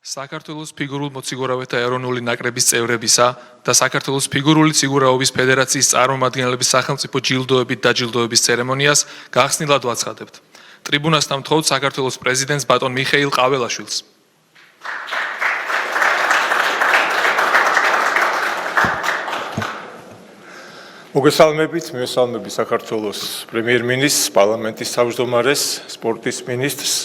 საქართველოს ფიგურულ მოციგურავეთა ეროვნული ნაკრების წევრებისა და საქართველოს ფიგურული ციგურაობის ფედერაციის წარმომადგენლების სახელმწიფო ჯილდოებით დაჯილდოების ცერემონიას გახსნილად ვაცხადებთ. ტრიბუნასთან ვთხოვთ საქართველოს პრეზიდენტს ბატონ მიხეილ ყაველაშვილს. მოგესალმებით, მივესალმები საქართველოს პრემიერ-მინისტრს, პარლამენტის თავმჯდომარეს, სპორტის მინისტრს,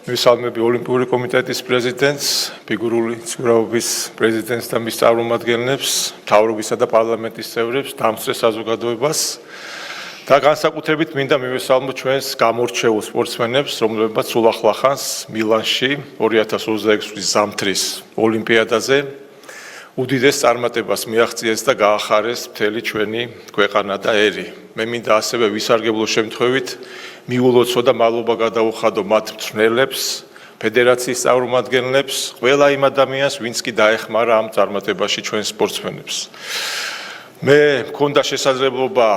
მივესალმები ოლიმპიური კომიტეტის პრეზიდენტს, ფიგურული ციგურაობის პრეზიდენტს და მის წარმომადგენლებს, მთავრობისა და პარლამენტის წევრებს, დამსწრე საზოგადოებას და განსაკუთრებით მინდა მივესალმო ჩვენს გამორჩეულ სპორტსმენებს, რომლებმაც სულ ახლახანს მილანში 2026 წლის ზამთრის ოლიმპიადაზე უდიდეს წარმატებას მიაღწიეს და გაახარეს მთელი ჩვენი ქვეყანა და ერი. მე მინდა ასევე ვისარგებლო შემთხვევით მიულოცო და მადლობა გადაუხადო მათ მწვრთნელებს, ფედერაციის წარმომადგენლებს, ყველა იმ ადამიანს, ვინც კი დაეხმარა ამ წარმატებაში ჩვენ სპორტსმენებს. მე მქონდა შესაძლებლობა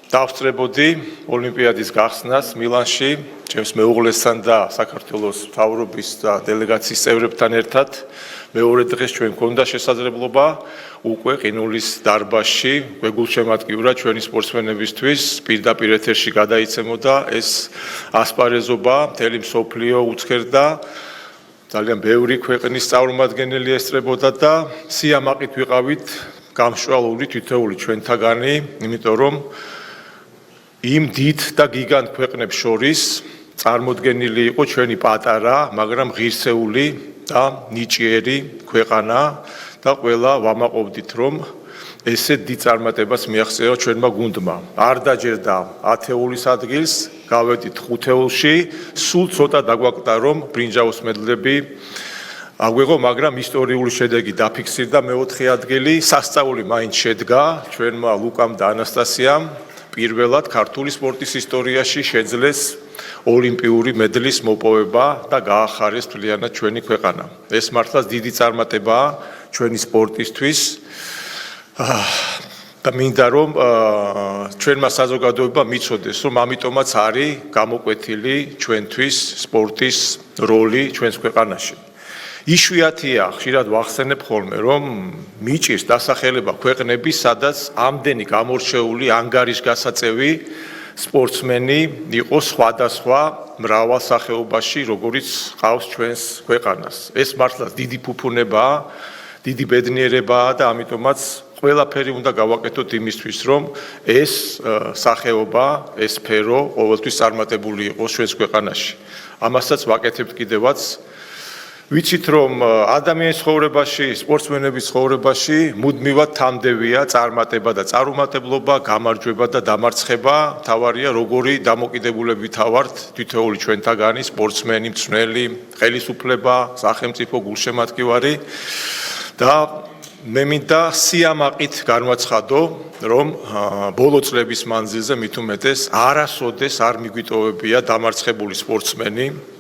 დავსწრებოდი ოლიმპიადის გახსნას მილანში, ჩემს მეუღლესთან და საქართველოს მთავრობის და დელეგაციის წევრებთან ერთად. მეორე დღეს ჩვენ მქონდა შესაძლებლობა უკვე ყინულის დარბაზში გულშემატკივრად ჩვენი სპორტსმენებისთვის პირდაპირ ეთერში გადაიცემოდა ეს ასპარეზობა, მთელი მსოფლიო უცხერდა, ძალიან ბევრი ქვეყნის წარმომადგენელი ესწრებოდა და სიამაყით ვიყავით გამშვალული თითოეული ჩვენთაგანი, იმიტომ რომ იმ დიდ და გიგანტ ქვეყნებს შორის წარმოდგენილი იყო ჩვენი პატარა, მაგრამ ღირსეული და ნიჭიერი ქვეყანა და ყველა ვამაყობდით რომ ესე დიდ წარმატებას მიაღწია ჩვენმა გუნდმა. არ დაჯერდა 10-ეულის ადგილს, გავედით 5-ეულში, სულ ცოტა დაგვაკტა რომ ბრინჯაოს მედლები აგვეღო, მაგრამ ისტორიული შედეგი დაფიქსირდა მე-4 ადგილი, სასწაული მაინც შედგა ჩვენმა ლუკამ და ანასტასიამ. პირველად ქართული სპორტის ისტორიაში შეძლეს ოლიმპიური მედლის მოპოვება და გაახარეს მთლიანად ჩვენი ქვეყანა. ეს მართლაც დიდი წარმატებაა ჩვენი სპორტისთვის და მინდა რომ ჩვენმა საზოგადოებამ მიცოდეს, რომ ამიტომაც არის გამოკვეთილი ჩვენთვის სპორტის როლი ჩვენს ქვეყანაში. იშვიათია, ხშირად ვახსენებ ხოლმე, რომ მიჭირს დასახელება ქვეყნები, სადაც ამდენი გამორჩეული ანგარიშგასაწევი სპორტსმენი იყო სხვადასხვა მრავალ სახეობაში, როგორიც ყავს ჩვენს ქვეყანას. ეს მართლაც დიდი ფუფუნებაა, დიდი ბედნიერებაა და ამიტომაც ყველაფერი უნდა გავაკეთოთ იმისთვის, რომ ეს სახეობა, ეს სფერო ყოველთვის წარმატებული იყოს ჩვენს ქვეყანაში. ამასაც ვაკეთებთ კიდევაც. ვიცით რომ ადამიანის ცხოვრებაში, სპორტსმენების ცხოვრებაში მუდმივად თამდევია წარმატება და წარუმატებლობა, გამარჯვება და დამარცხება. მთავარია როგორი დამოკიდებულებებით ვართ თითოეული ჩვენთაგანი სპორტსმენი, მწვრთნელი, ხელისუფლება, სახელმწიფო გულშემატკივარი და მე მინდა სიამაყით განვაცხადო, რომ ბოლო წლების მანძილზე მით უმეტეს არასოდეს არ მიგვიტოვებია დამარცხებული სპორტსმენი.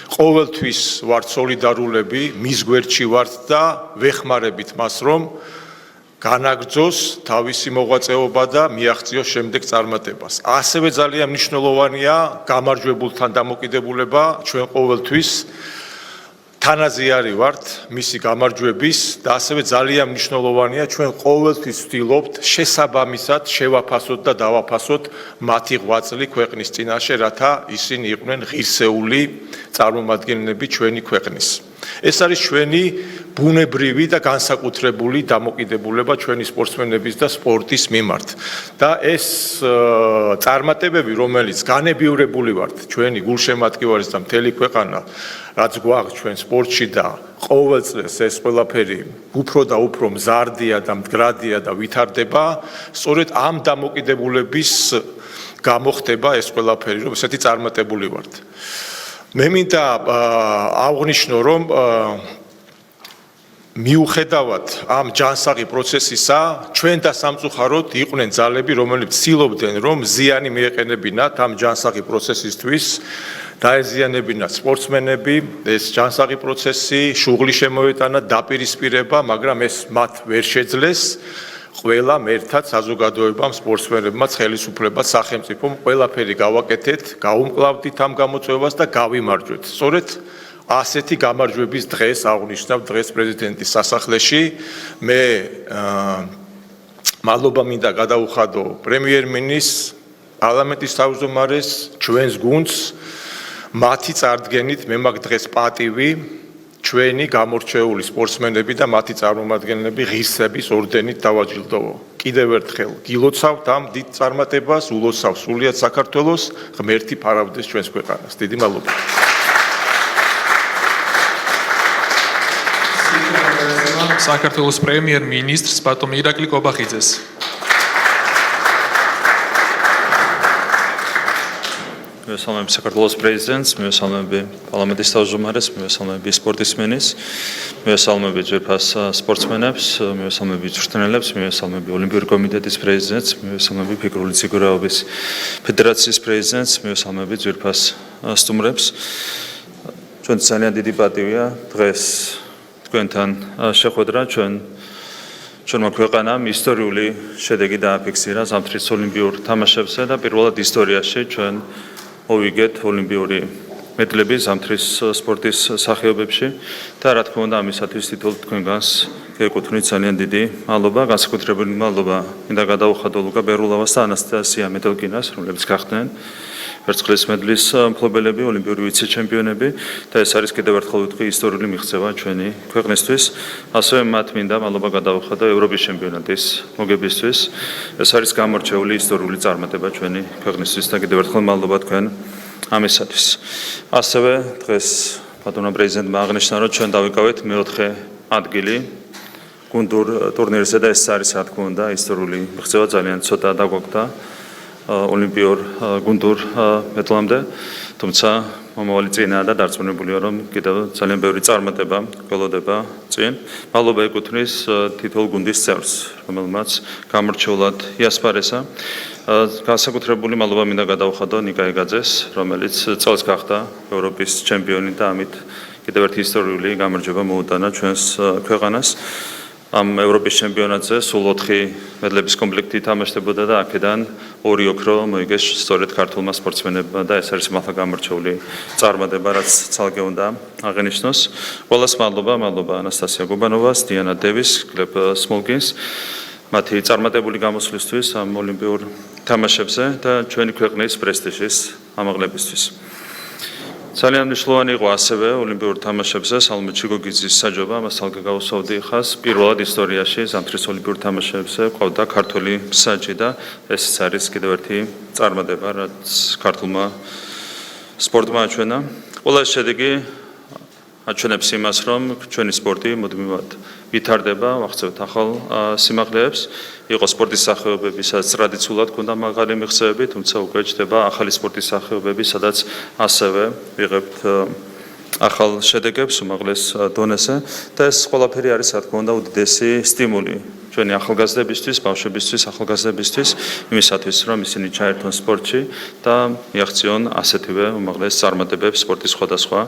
ყოველთვის ვართ სოლიდარულები, მის გვერდში ვართ და ვეხმარებით მას, რომ განაგრძოს თავისი მოღვაწეობა და მიაღწიოს შემდეგ წარმატებას. ასევე ძალიან მნიშვნელოვანია გამარჯვებულთან დამოკიდებულება, ჩვენ ყოველთვის თანაზიარი ვართ მისი გამარჯვების და ასევე ძალიან მნიშვნელოვანია ჩვენ ყოველთვის ვცდილობთ შესაბამისად შევაფასოთ და დავაფასოთ მათი ღვაწლი ქვეყნის წინაშე, რათა ისინი იყვნენ ღირსეული წარმომადგენლები ჩვენი ქვეყნის. ეს არის ჩვენი ბუნებრივი და განსაკუთრებული დამოკიდებულება ჩვენი სპორტსმენების და სპორტის მიმართ. და ეს წარმატებები, რომელიც განებივრებული ვართ ჩვენი გულშემატკივარის და მთელი ქვეყანა, რაც გვაქვს ჩვენ სპორტში და ყოველ წელს ეს ყველაფერი უფრო და უფრო მზარდია და მდგრადია და ვითარდება, სწორედ ამ დამოკიდებულების გამო ხდება ეს ყველაფერი, რომ ესეთი წარმატებული ვართ. მე მინდა აღვნიშნო, რომ მიუხედავად ამ ჯანსაღი პროცესისა, ჩვენ და სამწუხაროდ იყვნენ ძალები, რომლებიც ცდილობდნენ, რომ ზიანი მიეყენებინათ ამ ჯანსაღი პროცესისთვის, დაეზიანებინათ სპორტსმენები, ეს ჯანსაღი პროცესი, შუღლი შემოეტანა, დაპირისპირება, მაგრამ ეს მათ ვერ შეძლეს. ყველამ ერთად საზოგადოებამ, სპორტსმენებმაც, ხელისუფლებამ, სახელმწიფომ ყველაფერი გავაკეთეთ, გავუმკლავდით ამ გამოწვევას და გავიმარჯვეთ. სწორედ ასეთი გამარჯვების დღეს აღნიშნავ დღეს პრეზიდენტის სასახლეში. მე მადლობა მინდა გადაუხადო პრემიერ-მინისტრს, პარლამენტის თავმჯდომარეს, ჩვენს გუნდს, მათი წარდგენით მე მაქვს დღეს პატივი ჩვენი გამორჩეული სპორტსმენები და მათი წარმომადგენლები ღირსების ორდენით დავაჯილდოვო. კიდევ ერთხელ გილოცავთ ამ დიდ წარმატებას, ულოცავ სრულიად საქართველოს, ღმერთი ფარავდეს ჩვენს ქვეყანას. დიდი მადლობა. საქართველოს პრემიერ-მინისტრს ბატონ ირაკლი კობახიძეს. მივესალმები საქართველოს პრეზიდენტს, მივესალმები პარლამენტის თავმჯდომარეს, მივესალმები სპორტისმენის, მივესალმები ძვირფას სპორტსმენებს, მივესალმები მწვრთნელებს, მივესალმები ოლიმპიური კომიტეტის პრეზიდენტს, მივესალმები ფიგურული სიგურაობის ფედერაციის პრეზიდენტს, მივესალმები ძვირფას სტუმრებს. ჩვენ ძალიან დიდი პატივია დღეს თქვენთან შეხვედრა, ჩვენმა ქვეყანამ ისტორიული შედეგი დააფიქსირა ზამთრის ოლიმპიურ თამაშებზე და პირველად ისტორიაში ჩვენ მოვიგეთ ოლიმპიური მედლები ზამთრის სპორტის სახეობებში და რა თქმა უნდა ამისათვის თითოეულ თქვენგანს გეკუთვნით ძალიან დიდი მადლობა, განსაკუთრებული მადლობა მინდა გადაუხადო ლუკა ბერულავას და ანასტასია მეტელკინას, რომლებიც გახდნენ ვერცხლის მედლის მფლობელები, ოლიმპიური ვიცე-ჩემპიონები და ეს არის კიდევ ერთხელ ვიტყვი ისტორიული მიღწევა ჩვენი ქვეყნისთვის. ასევე მათ მინდა მადლობა გადაუხადო ევროპის ჩემპიონატის მოგებისთვის. ეს არის გამორჩეული ისტორიული წარმატება ჩვენი ქვეყნისთვის და კიდევ ერთხელ მადლობა თქვენ ამისათვის. ასევე დღეს ბატონო პრეზიდენტმა აღნიშნა, რომ ჩვენ დავიკავეთ მეოთხე ადგილი გუნდურ ტურნირზე და ეს არის რა თქმა უნდა ისტორიული მიღწევა, ძალიან ცოტა დაგვაქვს ოლიმპიურ გუნდურ მედლამდე, თუმცა მომავალი წინაა და დარწმუნებულია, რომ კიდევ ძალიან ბევრი წარმატება გველოდება წინ. მადლობა ეკუთვნის თითოეულ გუნდის წევრს, რომელმაც გამორჩეულად იასპარესა. განსაკუთრებული მადლობა მინდა გადაუხადო ნიკა ეგაძეს, რომელიც წელს გახდა ევროპის ჩემპიონი და ამით კიდევ ერთი ისტორიული გამარჯვება მოუტანა ჩვენს ქვეყანას. ამ ევროპის ჩემპიონატზე სულ 4 მედლების კომპლექტი თამაშდებოდა და აქედან 2 ოქრო მოიგეს სწორედ ქართულმა სპორტსმენებმა და ეს არის მართლა გამორჩეული წარმატება, რაც ცალკე უნდა აღენიშნოს. ყველას მადლობა ანასტასია გუბანოვას, დიანა დევის, გლებ სმოლკინს მათი წარმატებული გამოსვლისთვის ამ ოლიმპიურ თამაშებზე და ჩვენი ქვეყნის პრესტიჟის ამაღლებისთვის. ძალიან მნიშვნელოვანი იყო ასევე ოლიმპიურ თამაშებზე სალომე ჩიგოგიძის საჯობა, მას თალკე გავუსვავდი ხას. პირველად ისტორიაში ზამთრის ოლიმპიურ თამაშებზე ყავდა ქართული მსაჯი და ეს არის კიდევ ერთი წარმატება, რაც ქართულმა სპორტმა აჩვენა. ყველა შედეგი აჩვენებს იმას, რომ ჩვენი სპორტი მუდმივად ვითარდება, ვახცევთ ახალ სიმაღლეებს. იყო სპორტის სახეობები, სადაც ტრადიციულად ქონდა მაღალი მიღწევები, თუმცა უკვე ჩნდება ახალი სპორტის სახეობები, სადაც ასევე ვიღებთ ახალ შედეგებს უმაღლეს დონეზე და ეს ყველაფერი არის რა თქმა უნდა უდიდესი სტიმული ჩვენი ახალგაზრდებისთვის, ბავშვებისთვის, ახალგაზრდებისთვის, იმისათვის, რომ ისინი ჩაერთონ სპორტში და მიაღწიონ ასეთივე უმაღლეს წარმატებებს სპორტის სხვადასხვა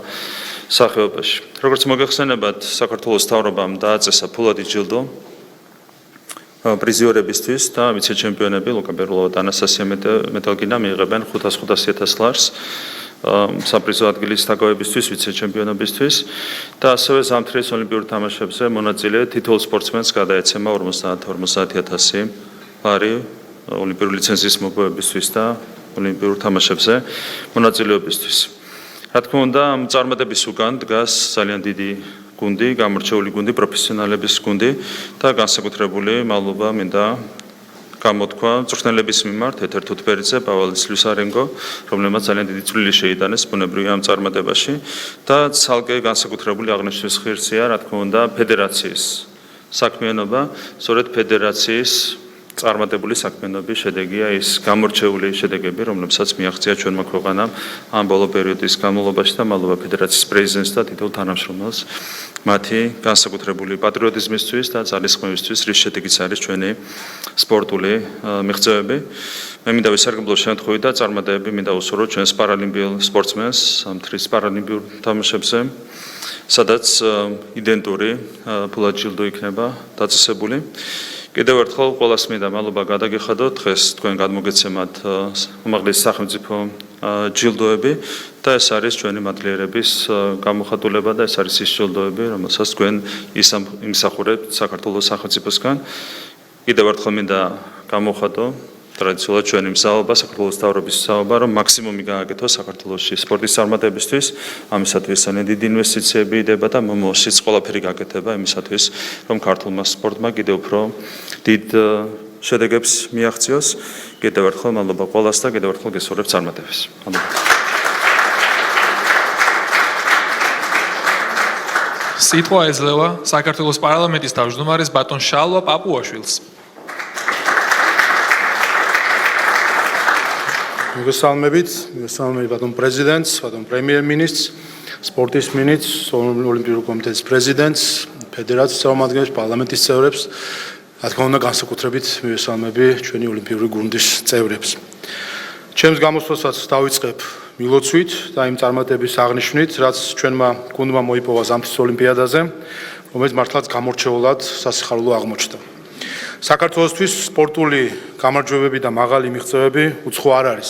სახეობაში. როგორც მოგეხსენებათ, საქართველოს მთავრობამ დააწესა ფულადი ჯილდო პრიზიორებისთვის და ვიცე-ჩემპიონები ლუკა ბერულავა და ანასტასია მეტელკინა მიიღებენ 500,000 ლარს საპრიზო ადგილის დაკავებისთვის, ვიცე-ჩემპიონობისთვის და ასევე ზამთრის ოლიმპიურ თამაშებზე მონაწილე თითოეულ სპორტსმენს გადაეცემა 50,000 ლარი ოლიმპიური ლიცენზიის მოპოვებისთვის და ოლიმპიურ თამაშებზე მონაწილეობისთვის. რა თქმა უნდა, ამ წარმატების უკან დგას ძალიან დიდი გუნდი, გამორჩეული გუნდი, პროფესიონალების გუნდი და განსაკუთრებული მადლობა მინდა გამოთქვა მწვრთნელების მიმართ ეთერ თუთბერიძე, პავალის ლუსარენგო, რომლებმაც ძალიან დიდი წვლილი შეიტანეს ბუნებრივია ამ წარმატებაში და ცალკე განსაკუთრებული აღნიშნვის ღირსია, რა თქმა უნდა, ფედერაციის საქმიანობა, სწორედ ფედერაციის წარმატებული საქმიანობის შედეგია ის გამორჩეული შედეგები, რომლებსაც მიაღწია ჩვენმა ქვეყანამ ამ ბოლო პერიოდის განმავლობაში და მადლობა ფედერაციის პრეზიდენტს და თითოეულ თანამშრომელს მათი განსაკუთრებული პატრიოტიზმისთვის და ძალისხმევისთვის, რის შედეგიც არის ჩვენი სპორტული მიღწევები. მე მინდა ვისარგებლო შემთხვევით და წარმატებები მინდა უსურვო ჩვენს პარალიმპიურ სპორტსმენს ზამთრის პარალიმპიურ თამაშებზე, სადაც იდენტური ფულადი ჯილდო იქნება დაწესებული. კიდევ ერთხელ ყველას მინდა მადლობა გადაგიხადოთ, დღეს თქვენ გადმოგეცემათ უმაღლესი სახელმწიფო ჯილდოები და ეს არის ჩვენი მადლიერების გამოხატულება და ეს არის ის ჯილდოები, რომელსაც თქვენ იმსახურებთ საქართველოს სახელმწიფოსგან. კიდევ ერთხელ მინდა გამოვხატო ტრადიციულად ჩვენი მსაუბა, საქართველოს მთავრობის მსაუბა, რომ მაქსიმუმი გააკეთოს საქართველოში სპორტის წარმატებისთვის. ამისათვის დიდი ინვესტიციები იდება და მომავალშიც ყველაფერი გაკეთება იმისათვის, რომ ქართულმა სპორტმა კიდევ უფრო დიდ შედეგებს მიაღწიოს. კიდევ ერთხელ მადლობა ყველას და კიდევ ერთხელ გესურვებთ წარმატებას. სიტყვა ეძლევა საქართველოს პარლამენტის თავმჯდომარეს ბატონ შალვა პაპუაშვილს. მოგესალმებით ბატონ პრეზიდენტს, ბატონ პრემიერ-მინისტრს, სპორტის მინისტრს, ოლიმპიური კომიტეტის პრეზიდენტს, ფედერაციის წარმომადგენლებს, პარლამენტის წევრებს, რა თქმა უნდა, განსაკუთრებით მივესალმები ჩვენი ოლიმპიური გუნდის წევრებს. ჩემს გამოსვლასაც დავიწყებ მილოცვით და იმ წარმატების აღნიშვნით, რაც ჩვენმა გუნდმა მოიპოვა ზამთრის ოლიმპიადაზე, რომელიც მართლაც გამორჩეულად სასიხარულო აღმოჩნდა. საქართველოსთვის სპორტული გამარჯვებები და მაღალი მიღწევები უცხო არ არის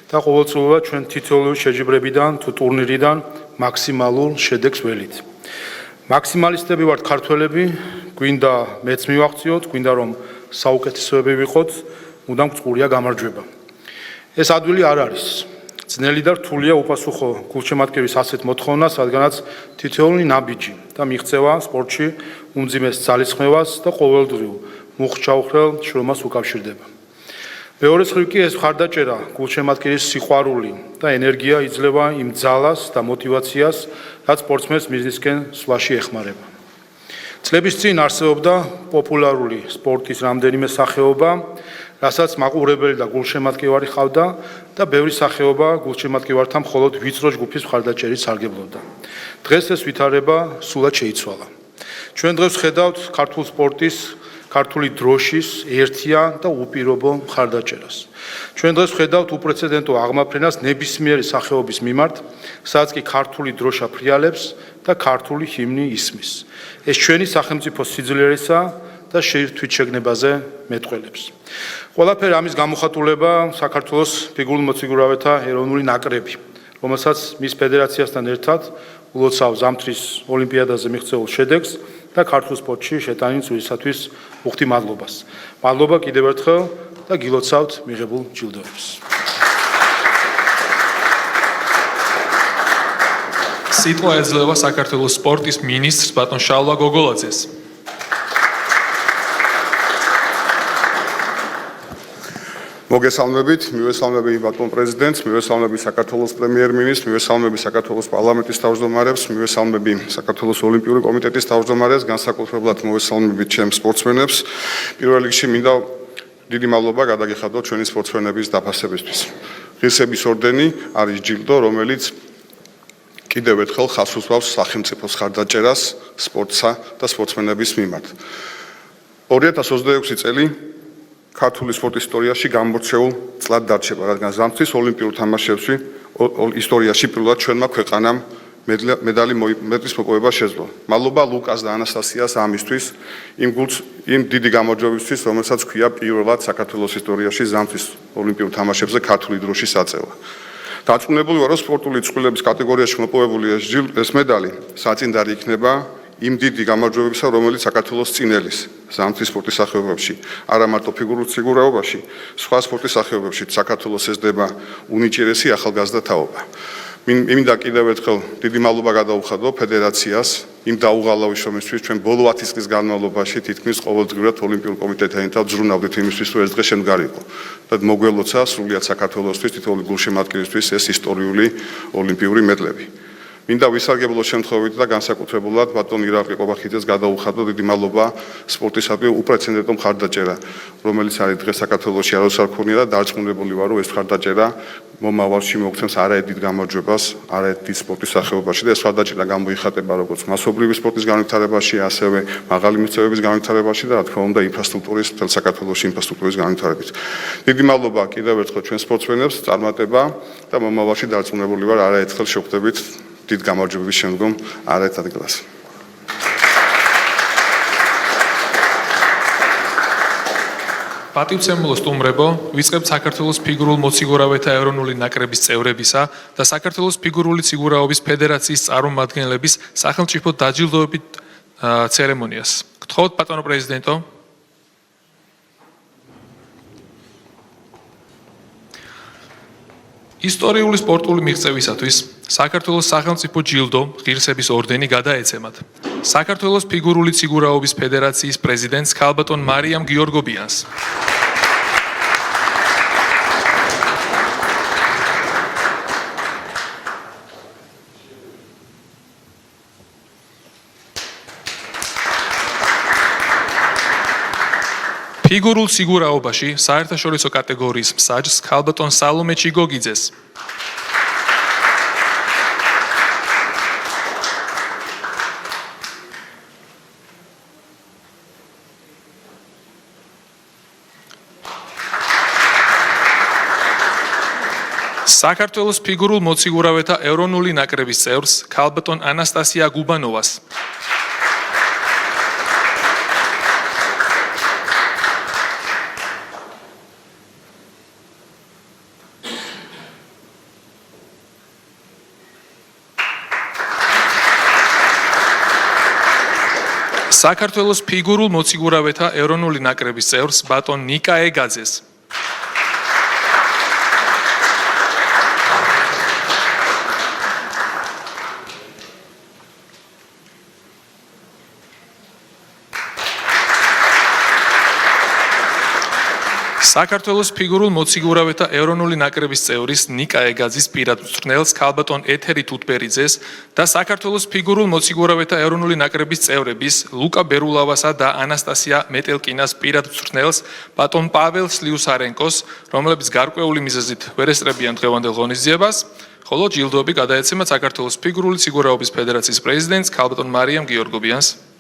და ყოველწლიურად ჩვენ თითოეული შეჯიბრებიდან თუ ტურნირიდან მაქსიმალურ შედეგს ველით. მაქსიმალისტები ვართ ქართველები, გვინდა მეც მივაღწიოთ, გვინდა რომ საუკეთესოები ვიყოთ, მუდამ წყურია გამარჯვება. ეს ადვილი არ არის. ძნელი და რთულია უპასუხო გულშემატკივრის ასეთ მოთხოვნას, რადგანაც თითოეული ნაბიჯი და მიღწევა სპორტში უმძიმეს ძალისხმევას და ყოველდღიურ მუხჩაუხრელ შრომას უკავშირდება. მეორე მხრივ კი ეს მხარდაჭერა, გულშემატკივრის სიყვარული და ენერგია იძლევა იმ ძალას და мотивაციას, რაც სპორტსმენს მიზნისკენ სვლაში ეხმარება. წლების წინ არსებობდა პოპულარული სპორტის რამდენიმე სახეობა, რასაც მაყურებელი და გულშემატკივარი ჰყავდა და ბევრი სახეობა გულშემატკივართან მხოლოდ ვიწრო ჯგუფის მხარდაჭერით სარგებლობდა. დღეს ეს ვითარება სულად შეიცვალა. ჩვენ დღეს ხედავთ ქართულ სპორტის ქართული დროშის ერთიან და უპირობო მხარდაჭერას. ჩვენ დღეს ხედავთ უპრეცედენტო აღმაფრენას ნებისმიერი სახეობის მიმართ, სადაც კი ქართული დროშა ფრიალებს და ქართული ჰიმნი ისმის. ეს ჩვენი სახელმწიფოს სიძლიერესა და თვითშეგნებაზე მეტყველებს. ყველაფერი ამის გამოხატულება საქართველოს ფიგურულ მოციგურავეთა ეროვნული ნაკრები, რომელსაც მის ფედერაციასთან ერთად ულოცავ ზამთრის ოლიმპიადაზე მიღწეულ შედეგს და ქართულ სპორტში შეტანილ წვლისათვის უხდი მადლობას. მადლობა კიდევ ერთხელ და გილოცავთ მიღებულ ჯილდოებს. სიტყვა ეძლევა საქართველოს სპორტის მინისტრს ბატონ შალვა გოგოლაძეს. მოგესალმებით, მივესალმები ბატონ პრეზიდენტს, მივესალმები საქართველოს პრემიერ-მინისტრს, მივესალმები საქართველოს პარლამენტის თავმჯდომარებს, მივესალმები საქართველოს ოლიმპიური კომიტეტის თავმჯდომარეს, განსაკუთრებულად მოვესალმებით ჩემს სპორტსმენებს. პირველ რიგში მინდა დიდი მადლობა გადაგიხადოთ ჩვენი სპორტსმენების დაფასებისთვის. ღირსების ორდენი არის ჯილდო, რომელიც კიდევ ერთხელ ხაზს უსვამს სახელმწიფოს მხარდაჭერას სპორტსა და სპორტსმენების მიმართ. 2026 წელი ქართული სპორტის ისტორიაში გამორჩეულ წლად დარჩება, რადგან ზამთრის ოლიმპიურ თამაშებში ისტორიაში პირველად ჩვენმა ქვეყანამ მედლის მოპოვება შეძლო. მადლობა ლუკას და ანასტასიას ამისთვის, იმ დიდი გამარჯვებისთვის, რომელსაც ქვია პირველად საქართველოს ისტორიაში ზამთრის ოლიმპიურ თამაშებზე ქართული დროშის აწევა. დარწმუნებული ვარ, რომ სპორტული წყვილების კატეგორიაში მოპოვებული ეს მედალი საწინდარი იქნება იმ დიდი გამარჯვებებისა, რომელიც საქართველოს წინ ელის ზამთრის სპორტის სახეობებში, არა მარტო ფიგურულ სიგურაობაში, სხვა სპორტის სახეობებში საქართველოს ესდება უნიჭიერესი ახალგაზრდა თაობა. მინდა კიდევ ერთხელ დიდი მადლობა გადაუხადო ფედერაციას იმ დაუღალავი შრომისთვის, ჩვენ ბოლო 10 წლის განმავლობაში თითქმის ყოველდღიურად ოლიმპიურ კომიტეტთან ერთად ზრუნავდით იმისთვის, რომ ეს დღე შემდგარიყო და მოგველოცა სრულიად საქართველოსთვის, თითოეული გულშემატკივრისთვის ეს ისტორიული ოლიმპიური მედლები. მინდა ვისარგებლო შემთხვევით და განსაკუთრებულად ბატონ ირაკლი ყობახიძეს გადაუხადო დიდი მადლობა სპორტისადმი უპრეცედენტო მხარდაჭერა, რომელიც არის დღეს საქართველოში არასდროს არ ქონია და დარწმუნებული ვარ, რომ ეს მხარდაჭერა მომავალში მოგცემს არაერთ დიდ გამარჯვებას, არაერთ დიდ სპორტის სახეობაში და ეს მხარდაჭერა გამოიხატება როგორც მასობრივი სპორტის განვითარებაში, ასევე მაღალი მიღწევების განვითარებაში და რა თქმა უნდა ინფრასტრუქტურის მთელ საქართველოში ინფრასტრუქტურის განვითარებით. დიდი მადლობა კიდევ ერთხელ ჩვენ სპორტსმენებს, წარმატება და მომავალში დარწმუნებული ვარ არაერთხელ შევხვდებით დიდ გამარჯვების შემდგომ არაერთ ადგილას. პატივცემულო სტუმრებო, ვიწყებთ საქართველოს ფიგურულ მოციგურავეთა ეროვნული ნაკრების წევრებისა და საქართველოს ფიგურული ციგურაობის ფედერაციის წარმომადგენლების სახელმწიფო დაჯილდოებით ცერემონიას. გთხოვთ ბატონო პრეზიდენტო. ისტორიული სპორტული მიღწევისათვის საქართველოს სახელმწიფო ჯილდო ღირსების ორდენი გადაეცემათ საქართველოს ფიგურული ციგურაობის ფედერაციის პრეზიდენტს ქალბატონ მარიამ გიორგობიანს. ფიგურულ ციგურაობაში საერთაშორისო კატეგორიის მსაჯს ქალბატონ სალომე ჩიგოგიძეს. საქართველოს ფიგურულ მოციგურავეთა ეროვნული ნაკრების წევრს ქალბატონ ანასტასია გუბანოვას. საქართველოს ფიგურულ მოციგურავეთა ეროვნული ნაკრების წევრს ბატონ ნიკა ეგაძეს. საქართველოს ფიგურულ მოციგურავეთა ეროვნული ნაკრების წევრის ნიკა ეგაძის პირად მწვრთნელს ქალბატონ ეთერი თუთბერიძეს და საქართველოს ფიგურულ მოციგურავეთა ეროვნული ნაკრების წევრების ლუკა ბერულავასა და ანასტასია მეტელკინას პირად მწვრთნელს ბატონ პაվել სლიუსარენკოს, რომლებიც გარკვეული მიზეზით ვერ ესწრებიან დღევანდელ ღონისძიებას, ხოლო ჯილდოები გადაეცემათ საქართველოს ფიგურული ციგურაობის ფედერაციის პრეზიდენტს ქალბატონ მარიამ გიორგობიანს.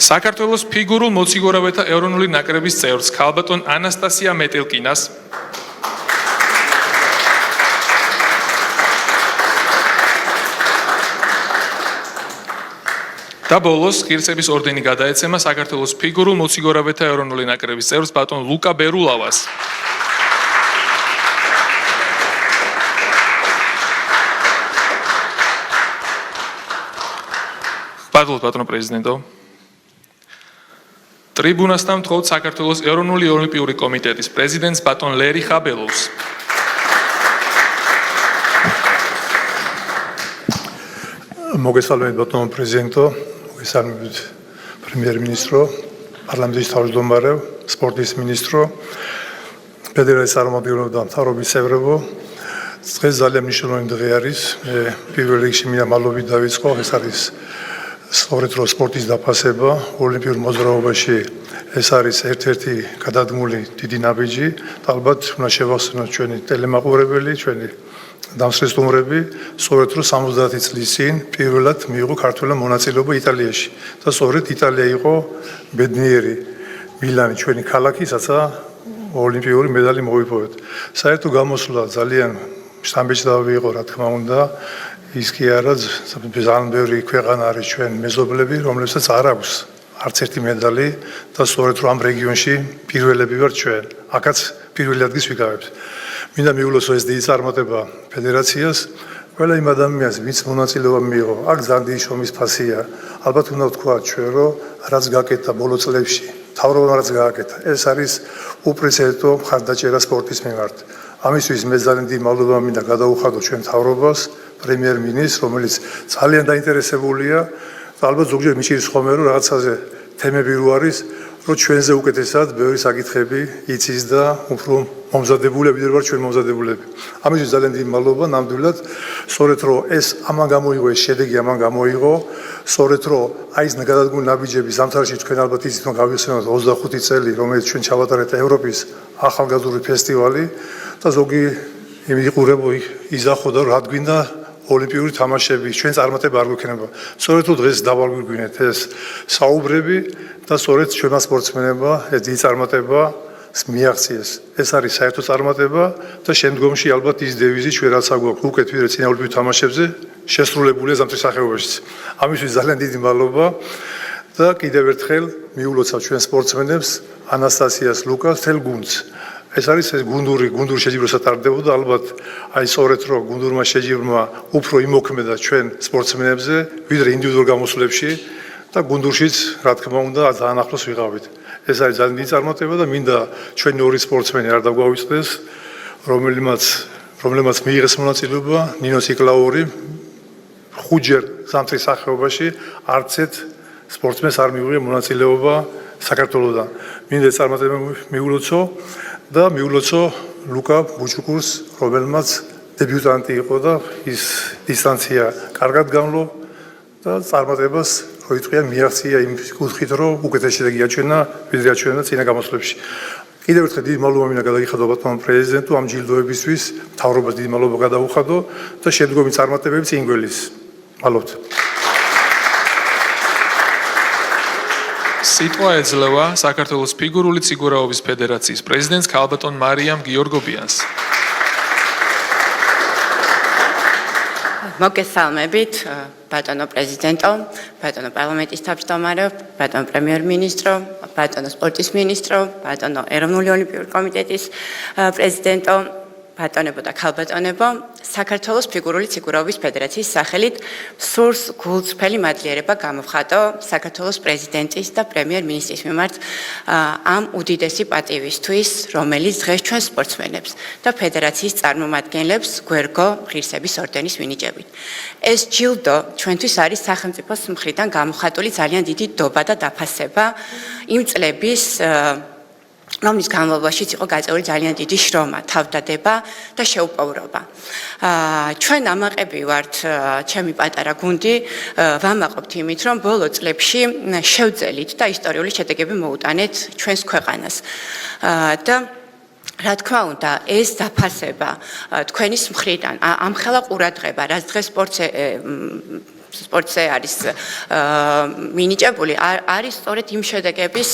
საქართველოს ფიგურულ მოციგურავეთა ეროვნული ნაკრების წევრს ქალბატონ ანასტასია მეტელკინას და ბოლოს ღირსების ორდენი გადაეცემა საქართველოს ფიგურულ მოციგურავეთა ეროვნული ნაკრების წევრს ბატონ ლუკა ბერულავას. ბატონო პრეზიდენტო, ტრიბუნასთან ვთხოვთ საქართველოს ეროვნული ოლიმპიური კომიტეტის პრეზიდენტს ბატონ ლერი ხაბელოვს. მოგესალმებით ბატონო პრეზიდენტო, მოგესალმებით პრემიერ-მინისტრო, პარლამენტის თავმჯდომარე, სპორტის მინისტრო, ფედერაციის წარმომადგენლო და მთავრობის წევრებო. დღეს ძალიან მნიშვნელოვანი დღე არის. პირველ რიგში მინდა მადლობით დავიწყო, ეს არის სწორედ რო სპორტის დაფასება ოლიმპიურ მოძრაობაში ეს არის ერთ-ერთი გადადგმული დიდი ნაბიჯი. ალბათ უნდა შევახსენოთ ჩვენი ტელემაყურებელი, ჩვენი დამსწრე სტუმრები, სწორედ რო 70 წლის წინ პირველად მიიღო ქართველმა მონაწილეობა იტალიაში და სწორედ იტალია იყო ბედნიერი მილანი ჩვენი ქალაქი, სადაც ოლიმპიური медаლი მოვიპოვეთ. საერთო გამოსვლა ძალიან შთამბეჭდავი იყო, რა თქმა უნდა. ის კი არა, ძალიან ბევრი ქვეყანა არის ჩვენ მეზობლები, რომლებსაც არ აქვს არც ერთი медаლი და სწორედ რომ ამ რეგიონში პირველები ვართ ჩვენ. აქაც პირველი ადგილს ვიკავებთ. მინდა მიულოცო ეს დიდი წარმატება ფედერაციას, ყველა იმ ადამიანს, ვინც მონაწილეობა მიიღო. აქ ძალიან დიდი შრომის ფასია. ალბათ უნდა ვთქვა ჩვენ, რომ რაც გაკეთა ბოლო წლებში, მთავრობამ რაც გააკეთა, ეს არის უპრეცედენტო მხარდაჭერა სპორტის მიმართ. ამისთვის მე ძალიან დიდი მადლობა მინდა გადაუხადო ჩვენ მთავრობას, პრემიერ-მინისტრს, რომელიც ძალიან დაინტერესებულია და ალბათ ზოგჯერ მიჭირს ხოლმე რომ რაღაცაზე თემები რო არის, რომ ჩვენზე უკეთესად ბევრი საკითხები იცის და უფრო მომზადებულები ვარ ჩვენ მომზადებულები. ამისთვის ძალიან დიდი მადლობა ნამდვილად, სწორედ რომ ეს ამან გამოიღო ეს შედეგი ამან გამოიღო, სწორედ რომ აი ეს გადადგმული ნაბიჯები ზამთარში თქვენ ალბათ იცით რომ გავიხსენოთ 25 წელი, რომელიც ჩვენ ჩავატარეთ ევროპის ახალგაზრდული ფესტივალი და ზოგი იმიყურებო იზახო და რა გვინდა ოლიმპიური თამაშები ჩვენ წარმატება არ გვექნება. სწორედ თუ დღეს დავაგვირგვინეთ ეს საუბრები და სწორედ ჩვენმა სპორტსმენებმა ეს დიდი წარმატება მიაღწიეს. ეს არის საერთო წარმატება და შემდგომში ალბათ ის დევიზი ჩვენ რაც აგვაქვს უკეთ ვიდრე წინა ოლიმპიურ თამაშებზე შესრულებულია ზამთრის სახეობაშიც. ამისთვის ძალიან დიდი მადლობა და კიდევ ერთხელ მიულოცავ ჩვენ სპორტსმენებს ანასტასიას, ლუკას, თელ გუნდს. ეს არის ეს გუნდური შეჯიბრებაც ტარდებოდა ალბათ აი სწორედ რომ გუნდურმა შეჯიბრმა უფრო იმოქმედა ჩვენ სპორტსმენებზე ვიდრე ინდივიდუალურ გამოსვლებში და გუნდურშიც რა თქმა უნდა ძალიან ახლოს ვიყავით. ეს არის ძალიან დიდი წარმატება და მინდა ჩვენი ორი სპორტსმენი არ დაგვავიწყდეს, რომელმაც მიიღეს მონაწილეობა ნინო ციკლაური ხუჯერ ზამთრის სახეობაში არც ერთ სპორტსმენს არ მიიღია მონაწილეობა საქართველოსთან. მინდა ეს წარმატება მიულოცო და მიულოცო ლუკა ბუჩუკურს, რომელმაც დებიუტანტი იყო და ის დისტანცია კარგად გამლო და წარმატებას როიტყვია მიაღწია იმ კუთხით, რომ უკეთესი შედეგი აჩვენა, ვიდრე აჩვენა წინა გამოსვლებში. კიდევ ერთხელ დიდი მადლობა მინდა გადაგიხადო ბატონო პრეზიდენტო ამ ჯილდოებისთვის, მთავრობას დიდი მადლობა გადაუხადო და შემდგომი წარმატებები წინ გველის. მადლობთ. სიტყვა ეძლევა საქართველოს ფიგურული ციგურაობის ფედერაციის პრეზიდენტს ქალბატონ მარიამ გიორგობიანს. მოგესალმებით, ბატონო პრეზიდენტო, ბატონო პარლამენტის თავმჯდომარე, ბატონო პრემიერ-მინისტრო, ბატონო სპორტის მინისტრო, ბატონო ეროვნული ოლიმპიური კომიტეტის პრეზიდენტო, ბატონებო და ქალბატონებო, საქართველოს ფიგურული ციგურაობის ფედერაციის სახელით სურს გულწრფელი მადლიერება გამოვხატო საქართველოს პრეზიდენტის და პრემიერ-მინისტრის მიმართ ამ უდიდესი პატივისთვის, რომელიც დღეს ჩვენ სპორტსმენებს და ფედერაციის წარმომადგენლებს გვერგო ღირსების ორდენის მინიჭებით. ეს ჯილდო ჩვენთვის არის სახელმწიფოს მხრიდან გამოხატული ძალიან დიდი დობა და დაფასება იმ წლების რომლის განმავლობაშიც იყო გაწეული ძალიან დიდი შრომა, თავდადება და შეუპოვრობა. ჩვენ ამაყები ვართ, ჩემი პატარა გუნდი, ვამაყობთ იმით, რომ ბოლო წლებში შევძელით და ისტორიული შედეგები მოუტანეთ ჩვენს ქვეყანას. და რა თქმა უნდა, ეს დაფასება თქვენის მხრიდან, ამხელა ყურადღება, რაც დღეს სპორტზე არის მინიჭებული, არის სწორედ იმ შედეგების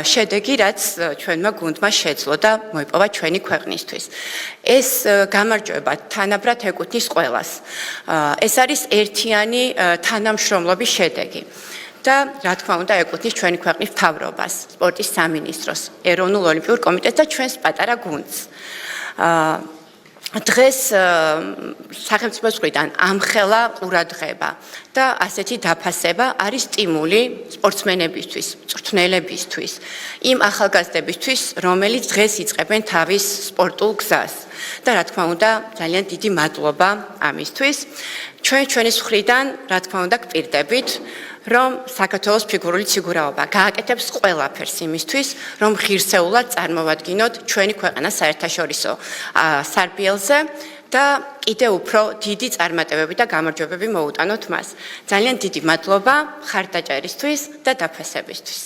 შედეგი, რაც ჩვენმა გუნდმა შეძლო და მოიპოვა ჩვენი ქვეყნისთვის. ეს გამარჯვება თანაბრად ეკუთვნის ყველას. ეს არის ერთიანი თანამშრომლობის შედეგი. და რა თქმა უნდა ეკუთვნის ჩვენი ქვეყნის მთავრობას, სპორტის სამინისტროს, ეროვნულ ოლიმპიურ კომიტეტს და ჩვენს პატარა გუნდს. დღეს სახელმწიფოს მხრიდან ამხელა ყურადღება და ასეთი დაფასება არის სტიმული სპორტსმენებისთვის, მწვრთნელებისთვის, იმ ახალგაზრდებისთვის, რომელიც დღეს იწყებენ თავის სპორტულ გზას. და რა თქმა უნდა, ძალიან დიდი მადლობა ამისთვის. ჩვენის მხრიდან, რა თქმა უნდა, გვპირდებით, რომ საქართველოს ფიგურული ციგურაობა გააკეთებს ყველაფერს იმისთვის, რომ ღირსეულად წარმოვადგინოთ ჩვენი ქვეყანა საერთაშორისო სარბიელზე და კიდევ უფრო დიდი წარმატებები და გამარჯვებები მოუტანოთ მას. ძალიან დიდი მადლობა ხარდაჭერისთვის და დაფასებისთვის.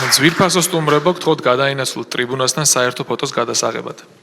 ძვირფასო სტუმრებო, გთხოვთ გადაინაცვლოთ ტრიბუნასთან საერთო ფოტოს გადასაღებად.